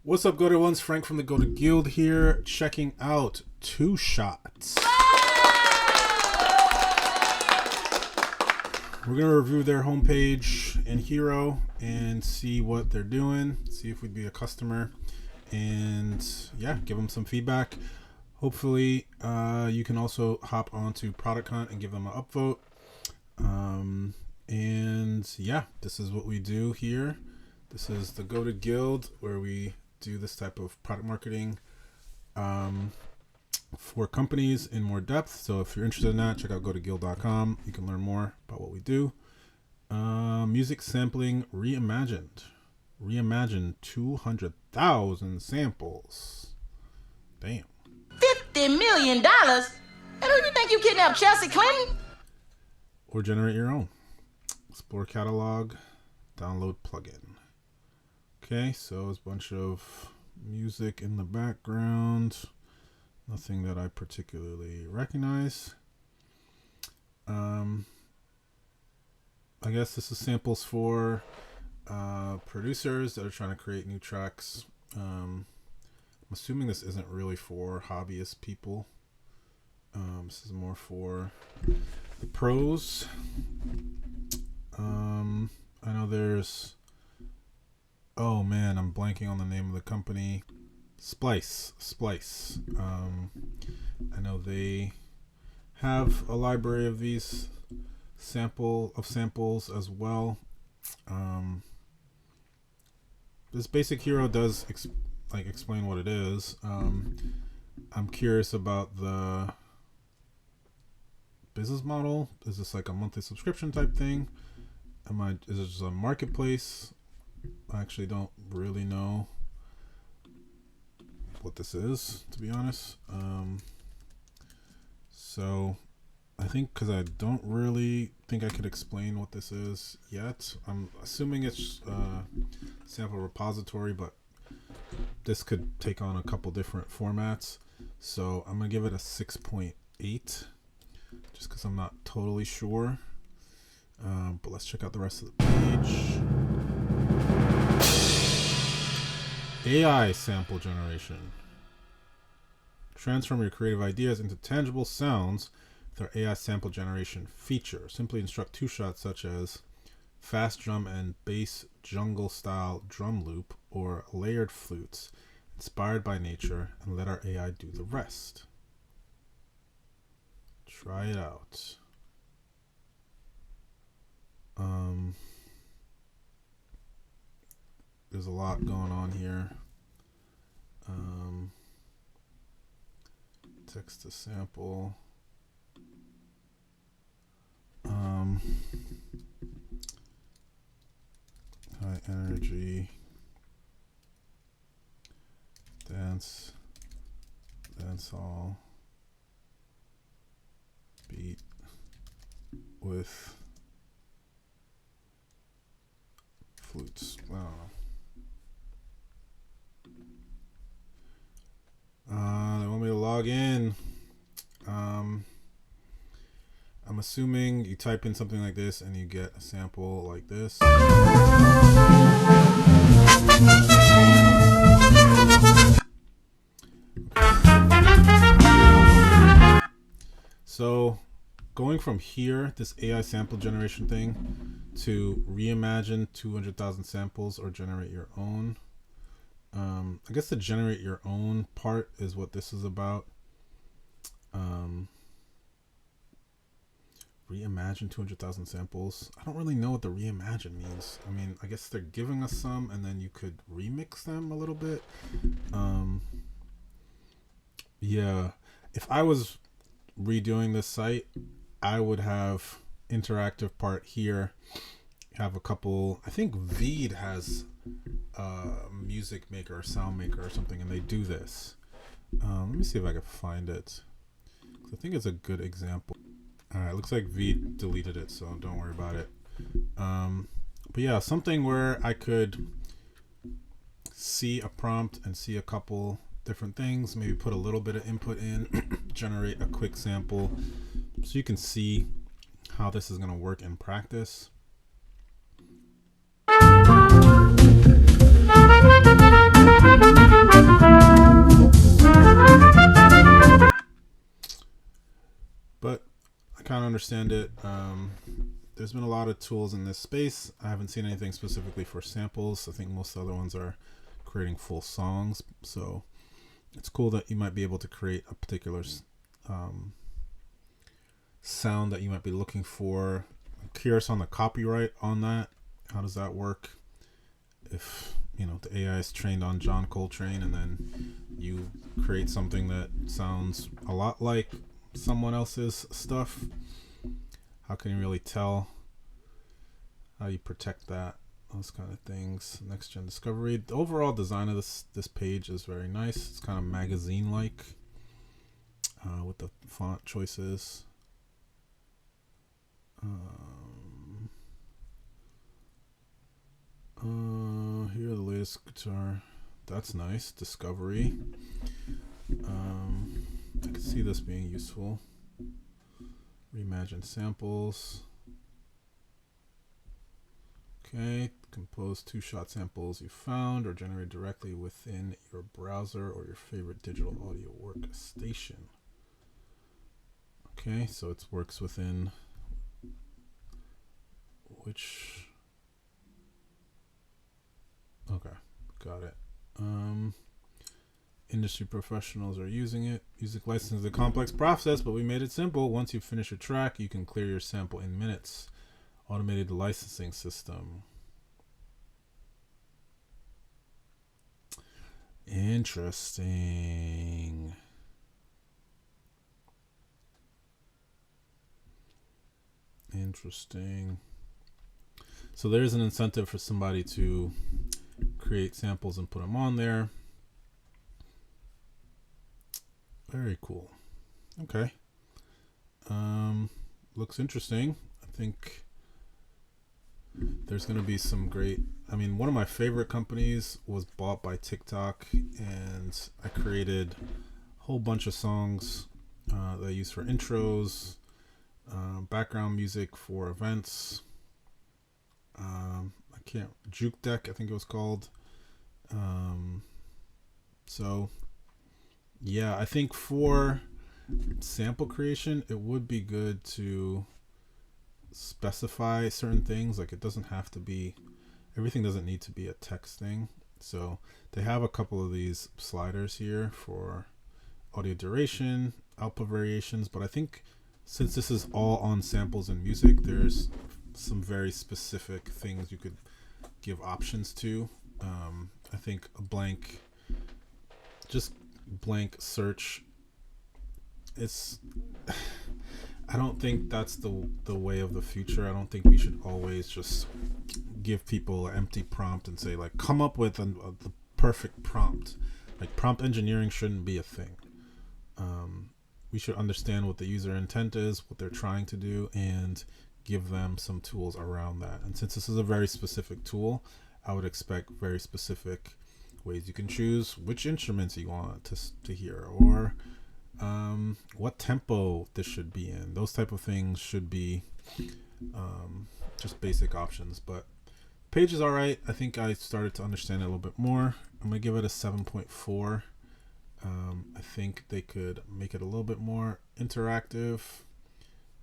What's up, Go to Ones? Frank from the Go to Guild here, checking out TwoShot. We're gonna review their homepage and hero and see what they're doing, see if we'd be a customer, and yeah, give them some feedback. Hopefully, you can also hop onto Product Hunt and give them an upvote. And yeah, this is what we do here. This is the Go to Guild, where we do this type of product marketing for companies in more depth. So if you're interested in that, check out gotoguild.com. You can learn more about what we do. Music sampling reimagined. Reimagined 200,000 samples. Damn. $50 million? And who do you think you kidnapped, Chelsea Clinton? Or generate your own. Explore catalog. Download plugin. Okay, so it's a bunch of music in the background. Nothing that I particularly recognize. I guess this is samples for producers that are trying to create new tracks. I'm assuming this isn't really for hobbyist people. This is more for the pros. I know there's... Oh man, I'm blanking on the name of the company. Splice. I know they have a library of these samples as well. This basic hero does explain what it is. I'm curious about the business model. Is this like a monthly subscription type thing? Is it just a marketplace? I actually don't really know what this is, to be honest. So I think because I don't really think I could explain what this is yet. I'm assuming it's a sample repository, but this could take on a couple different formats. So I'm gonna give it a 6.8 just because I'm not totally sure. But let's check out the rest of the page. AI sample generation. Transform your creative ideas into tangible sounds with our AI sample generation feature. Simply instruct TwoShot such as fast drum and bass jungle style drum loop or layered flutes inspired by nature, and let our AI do the rest. Try it out. There's a lot going on here. Text to sample. High energy. Dancehall beat with flutes. I don't know. They want me to log in. I'm assuming you type in something like this and you get a sample like this. So going from here, this AI sample generation thing, to reimagine 200,000 samples or generate your own. I guess the generate your own part is what this is about. Reimagine 200,000 samples. I don't really know what the reimagine means. I mean, I guess they're giving us some and then you could remix them a little bit. Yeah, if I was redoing this site, I would have interactive part here. Have a couple, I think Veed has music maker or sound maker or something, and they do this. Let me see if I can find it. I think it's a good example. All right, looks like Veed deleted it, so don't worry about it. But yeah, something where I could see a prompt and see a couple different things, maybe put a little bit of input in, generate a quick sample, so you can see how this is going to work in practice. understand it, there's been a lot of tools in this space. I haven't seen anything specifically for samples. I think most other ones are creating full songs. So it's cool that you might be able to create a particular sound that you might be looking for. I'm curious on the copyright on that. How does that work? If the AI is trained on John Coltrane and then you create something that sounds a lot like someone else's stuff, how can you really tell? How you protect that? Those kind of things. Next gen discovery. The overall design of this page is very nice. It's kind of magazine like with the font choices. Here are the latest guitar. That's nice. Discovery. I can see this being useful. Reimagine samples. Okay, compose two-shot samples you found or generate directly within your browser or your favorite digital audio workstation. Okay, so it works within which... Okay, got it. Industry professionals are using it. Music licensing is a complex process, but we made it simple. Once you finish your track, you can clear your sample in minutes. Automated licensing system. Interesting. So there's an incentive for somebody to create samples and put them on there. Very cool. Okay. Looks interesting. I think there's going to be some great... one of my favorite companies was bought by TikTok, and I created a whole bunch of songs that I use for intros, background music for events. Juke Deck, I think it was called. Yeah, I think for sample creation, it would be good to specify certain things. Like everything doesn't need to be a text thing. So they have a couple of these sliders here for audio duration, output variations, but I think since this is all on samples and music, there's some very specific things you could give options to. I think a blank search, I don't think that's the way of the future. I don't think we should always just give people an empty prompt and say, like, come up with the perfect prompt. Like, prompt engineering shouldn't be a thing. We should understand what the user intent is, what they're trying to do, and give them some tools around that. And since this is a very specific tool, I would expect very specific ways you can choose which instruments you want to hear, or what tempo this should be in. Those type of things should be just basic options. But page is all right. I think I started to understand it a little bit more. I'm gonna give it a 7.4. I think they could make it a little bit more interactive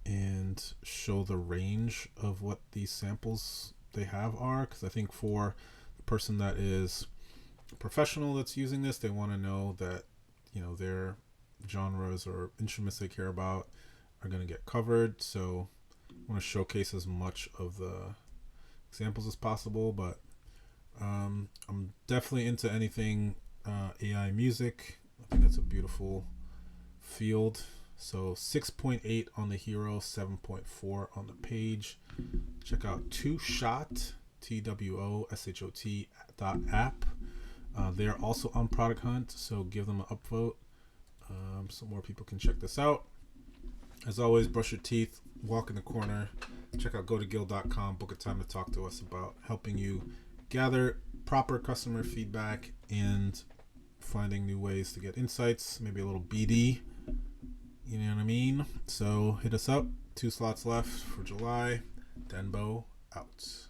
and show the range of what these samples they have are, because I think for the person that is a professional that's using this, they want to know that their genres or instruments they care about are going to get covered. So I want to showcase as much of the examples as possible, but I'm definitely into anything AI music. I think that's a beautiful field. So 6.8 on the hero, 7.4 on the page. Check out TwoShot, TWOSHOT.app. They are also on Product Hunt, so give them an upvote so more people can check this out. As always, brush your teeth, walk in the corner, check out gotoguild.com, book a time to talk to us about helping you gather proper customer feedback and finding new ways to get insights, maybe a little BD. You know what I mean? So hit us up. 2 slots left for July. Denbo out.